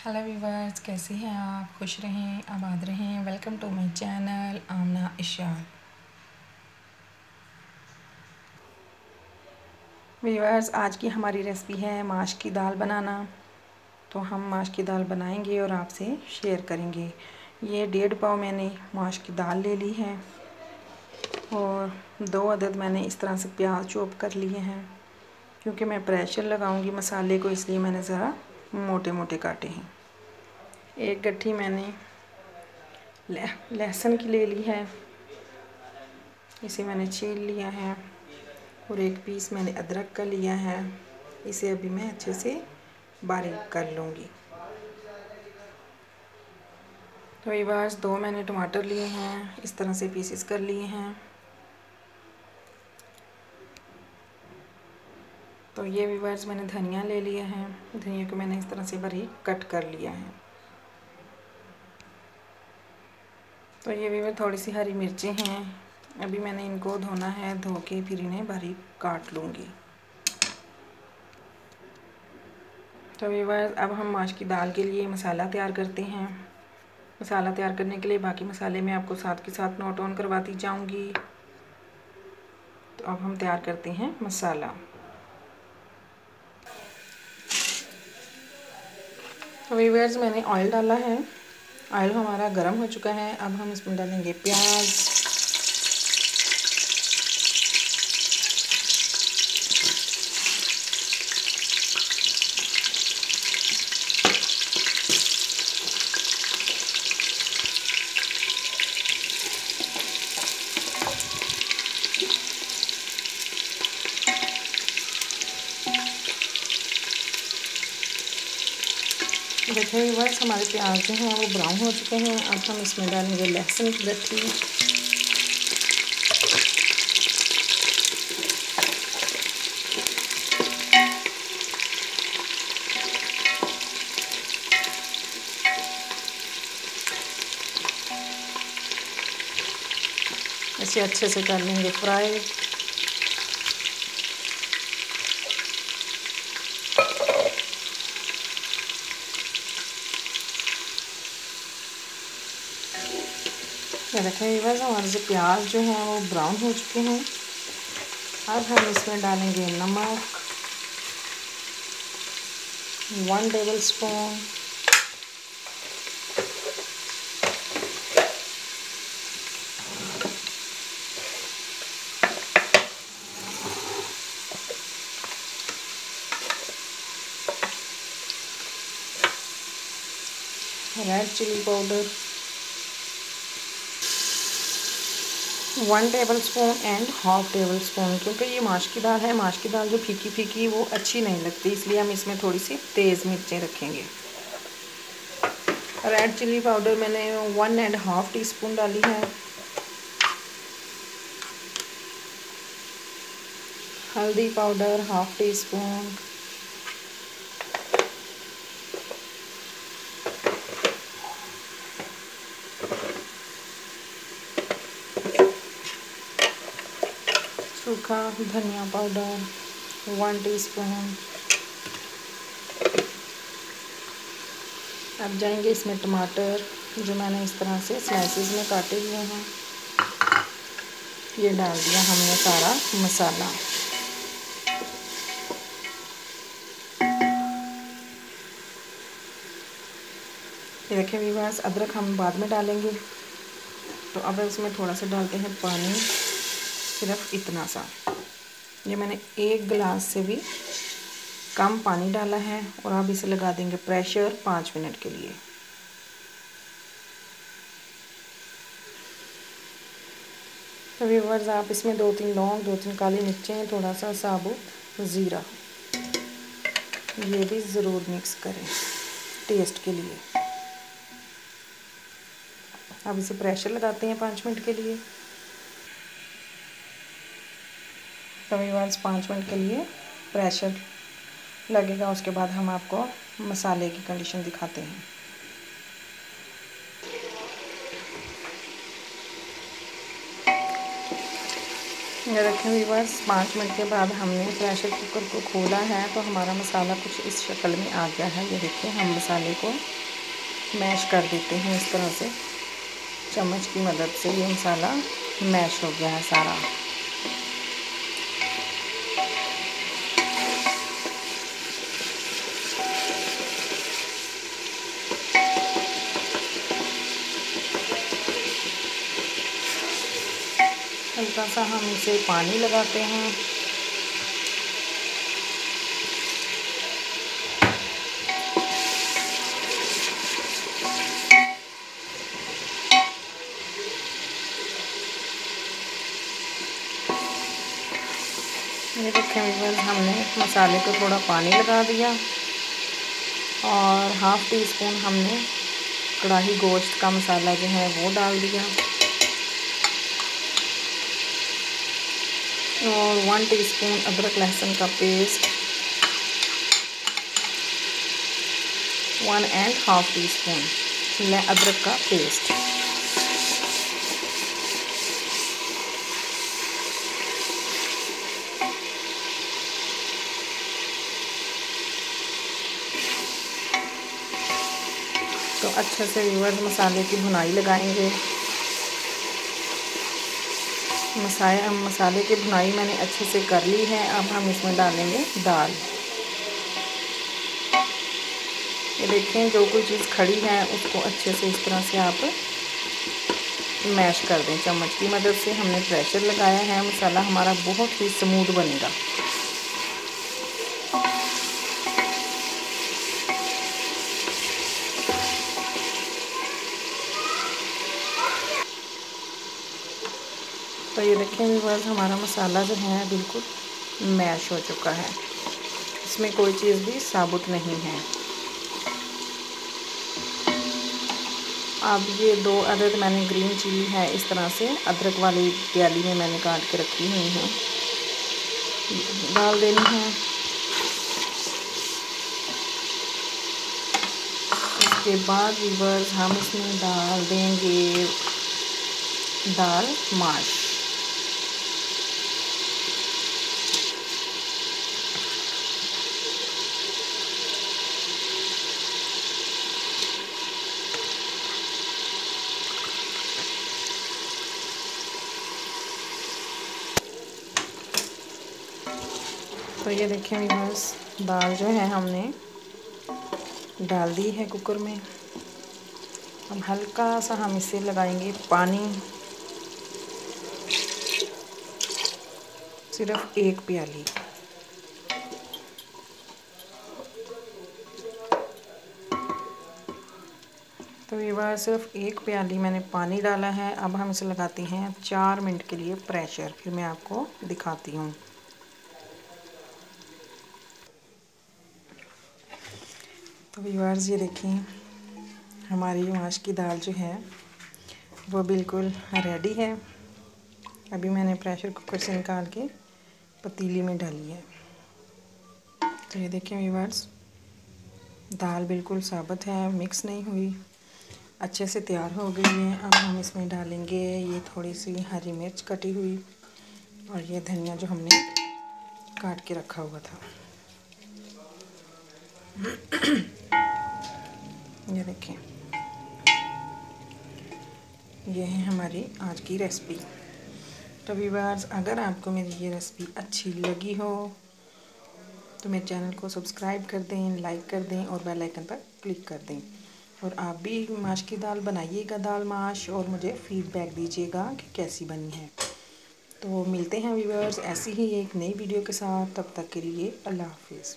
Hello viewers, कैसे हैं आप? खुश रहें, आबाद रहें। Welcome to my channel Amna Ishaar. Viewers, आज की हमारी रेसिपी है माश की दाल बनाना। तो हम माश की दाल बनाएंगे और आपसे शेयर करेंगे। ये 1.5 पाव मैंने माश की दाल ले ली है और 2 अदद मैंने इस तरह से प्याज चॉप कर लिए हैं। क्योंकि मैं प्रेशर लगाऊंगी मसाले को, इसलिए मैंने ज़रा मोटे मोटे काटे हैं। एक गट्ठी मैंने लहसुन की ले ली है, इसे मैंने छील लिया है। और एक पीस मैंने अदरक का लिया है, इसे अभी मैं अच्छे से बारीक कर लूँगी। तो व्यूअर्स, 2 मैंने टमाटर लिए हैं, इस तरह से पीसेस कर लिए हैं। तो ये व्यूअर्स, मैंने धनिया ले लिया है, धनिया को मैंने इस तरह से बारीक कट कर लिया है। तो ये व्यूअर्स, थोड़ी सी हरी मिर्चें हैं, अभी मैंने इनको धोना है, धो के फिर इन्हें बारीक काट लूँगी। तो व्यूअर्स, अब हम माश की दाल के लिए मसाला तैयार करते हैं। मसाला तैयार करने के लिए बाकी मसाले मैं आपको साथ के साथ नोट ऑन करवाती जाऊंगी। तो अब हम तैयार करते हैं मसाला। तो व्यूअर्स, मैंने ऑयल डाला है, ऑयल हमारा गर्म हो चुका है। अब हम इसमें डालेंगे प्याज, देखिए व्यूअर्स, हमारे प्याज जो हैं वो ब्राउन हो चुके हैं। अब हम इसमें डालेंगे लहसुन की गट्ठी, इसे अच्छे से कर लेंगे फ्राई। ये देखें व्यूअर्स, हमारे से प्याज जो हैं वो ब्राउन हो चुके हैं। अब हम इसमें डालेंगे नमक 1 tablespoon, red chilli powder 1 tablespoon and half tablespoon. क्योंकि ये माश की दाल है, माश की दाल जो फीकी फीकी वो अच्छी नहीं लगती, इसलिए हम इसमें थोड़ी सी तेज़ मिर्चें रखेंगे। रेड चिली पाउडर मैंने 1.5 टीस्पून डाली है। हल्दी पाउडर 1/2 टीस्पून, सूखा धनिया पाउडर 1 टीस्पून। अब जाएंगे इसमें टमाटर, जो मैंने इस तरह से स्लाइसेस में काटे हुए हैं, ये डाल दिया हमने सारा मसाला। ये देखें व्यूअर्स, अदरक हम बाद में डालेंगे। तो अब इसमें थोड़ा सा डालते हैं पानी, सिर्फ इतना सा। ये मैंने 1 गिलास से भी कम पानी डाला है। और अब इसे लगा देंगे प्रेशर 5 मिनट के लिए। तो व्यूअर्स, आप इसमें 2-3 लौंग, 2-3 काली मिर्चें, थोड़ा सा साबुत ज़ीरा, ये भी ज़रूर मिक्स करें टेस्ट के लिए। अब इसे प्रेशर लगाते हैं 5 मिनट के लिए। तो व्यूअर्स, 5 मिनट के लिए प्रेशर लगेगा, उसके बाद हम आपको मसाले की कंडीशन दिखाते हैं। ये रखें व्यूअर्स, 5 मिनट के बाद हमने प्रेशर कुकर को खोला है तो हमारा मसाला कुछ इस शक्ल में आ गया है। ये देखिए, हम मसाले को मैश कर देते हैं इस तरह से, चम्मच की मदद से ये मसाला मैश हो गया है सारा। हल्का सा हम इसे पानी लगाते हैं। ये देखें व्यूअर्स, हमने मसाले को थोड़ा पानी लगा दिया और हाफ़ टी स्पून हमने कढ़ाई गोश्त का मसाला जो है वो डाल दिया और 1 टीस्पून अदरक लहसुन का पेस्ट, 1.5 टीस्पून अदरक का पेस्ट। तो अच्छे से व्यूअर्स मसाले की भुनाई लगाएंगे। मसाले की भुनाई मैंने अच्छे से कर ली है। अब हम इसमें डालेंगे दाल। ये देखें, जो कोई चीज़ खड़ी है उसको अच्छे से इस तरह से आप मैश कर दें चम्मच की मदद से। हमने प्रेशर लगाया है, मसाला हमारा बहुत ही स्मूथ बनेगा। तो ये देखें व्यूअर्स, हमारा मसाला जो है बिल्कुल मैश हो चुका है, इसमें कोई चीज़ भी साबुत नहीं है। अब ये 2 अदद मैंने ग्रीन चिली है इस तरह से अदरक वाली प्याली में मैंने काट के रखी हुई है, डाल देनी है। इसके बाद व्यूअर्स हम इसमें डाल देंगे दाल माश। तो ये देखें व्यूअर्स, दाल जो है हमने डाल दी है कुकर में। अब हल्का सा हम इसे लगाएंगे पानी, सिर्फ 1 प्याली। तो ये बार सिर्फ 1 प्याली मैंने पानी डाला है। अब हम इसे लगाते हैं 4 मिनट के लिए प्रेशर, फिर मैं आपको दिखाती हूँ। तो व्यूअर्स ये देखें, हमारी माश की दाल जो है वो बिल्कुल रेडी है। अभी मैंने प्रेशर कुकर से निकाल के पतीली में डाली है। तो ये देखें व्यूअर्स, दाल बिल्कुल साबुत है, मिक्स नहीं हुई, अच्छे से तैयार हो गई है। अब हम इसमें डालेंगे ये थोड़ी सी हरी मिर्च कटी हुई और ये धनिया जो हमने काट के रखा हुआ था। ये देखें, ये है हमारी आज की रेसिपी। तो व्यूअर्स, अगर आपको मेरी ये रेसिपी अच्छी लगी हो तो मेरे चैनल को सब्सक्राइब कर दें, लाइक कर दें और बेल आइकन पर क्लिक कर दें। और आप भी माश की दाल बनाइएगा, दाल माश, और मुझे फीडबैक दीजिएगा कि कैसी बनी है। तो मिलते हैं व्यूअर्स ऐसी ही एक नई वीडियो के साथ। तब तक के लिए अल्लाह हाफिज़।